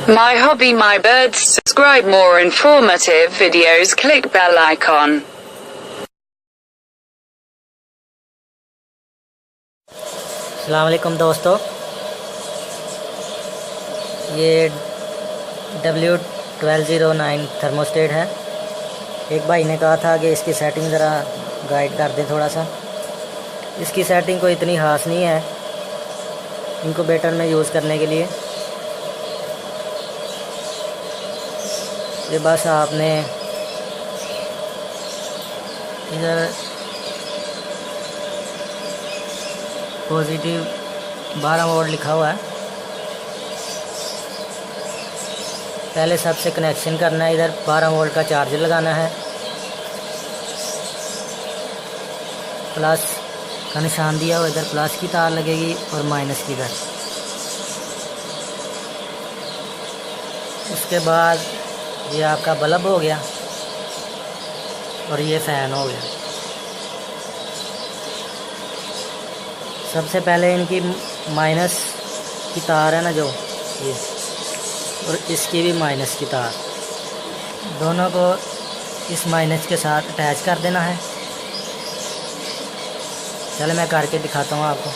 My hobby, my birds. Subscribe more informative videos. Click bell icon. अस्सलाम वालेकुम दोस्तों, ये W1209 थर्मोस्टेट है। एक भाई ने कहा था कि इसकी सेटिंग ज़रा गाइड कर दें थोड़ा सा। इसकी सेटिंग कोई इतनी ख़ास नहीं है इनक्यूबेटर में यूज़ करने के लिए। ये बस आपने इधर पॉजिटिव 12 वोल्ट लिखा हुआ है। पहले सबसे कनेक्शन करना है, इधर 12 वोल्ट का चार्जर लगाना है। प्लस का निशान दिया हुआ, इधर प्लस की तार लगेगी और माइनस की इधर। उसके बाद ये आपका बल्ब हो गया और ये फ़ैन हो गया। सबसे पहले इनकी माइनस की तार है ना जो ये, और इसकी भी माइनस की तार, दोनों को इस माइनस के साथ अटैच कर देना है। चलो मैं करके दिखाता हूँ आपको।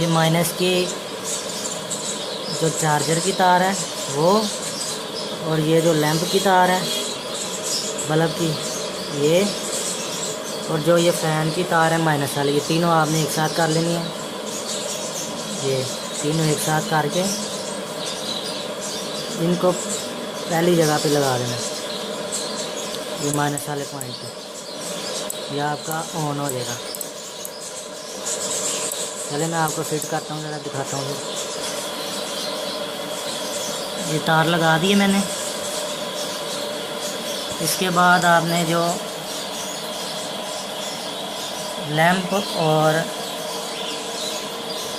ये माइनस की जो चार्जर की तार है वो, और ये जो लैंप की तार है बल्ब की ये, और जो ये फ़ैन की तार है माइनस वाली, ये तीनों आपने एक साथ कर लेनी है। ये तीनों एक साथ करके इनको पहली जगह पे लगा देना, ये माइनस वाले पॉइंट पे। ये आपका ऑन हो जाएगा। चले मैं आपको फिट करता हूँ, ज़रा दिखाता हूँ। ये तार लगा दी है मैंने। इसके बाद आपने जो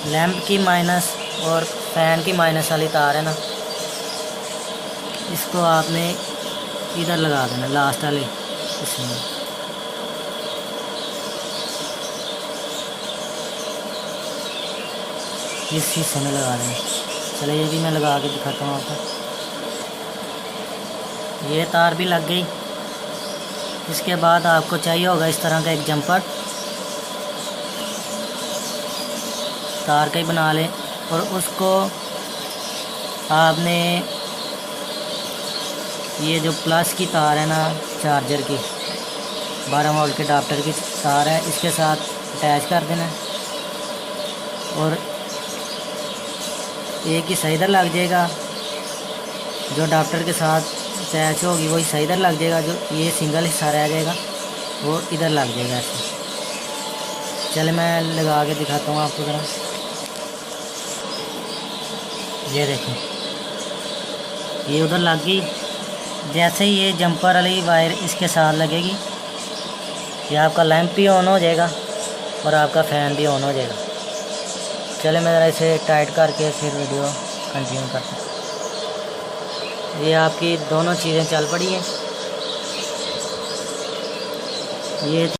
लैंप की माइनस और फ़ैन की माइनस वाली तार है ना, इसको आपने इधर लगा देना, लास्ट वाले इसमें। इस हिस्से में लगा देना। चलो ये भी मैं लगा के दिखाता हूँ आपको। ये तार भी लग गई। इसके बाद आपको चाहिए होगा इस तरह का एक जंपर, तार का ही बना लें, और उसको आपने ये जो प्लस की तार है ना चार्जर की, 12 वोल्ट के अडाप्टर की तार है, इसके साथ अटैच कर देना है। और एक ही सही इधर लग जाएगा, जो अडाप्टर के साथ अटैच होगी वही सही इधर लग जाएगा, जो ये सिंगल हिस्सा रह जाएगा वो इधर लग जाएगा ऐसे। चले मैं लगा के दिखाता हूँ आपको ज़रा। ये देखें, ये उधर लग गई। जैसे ही ये जंपर वाली वायर इसके साथ लगेगी, ये आपका लैंप भी ऑन हो जाएगा और आपका फ़ैन भी ऑन हो जाएगा। चले मैं ज़रा इसे टाइट करके फिर वीडियो कंटिन्यू करता हूँ। ये आपकी दोनों चीज़ें चल पड़ी हैं। ये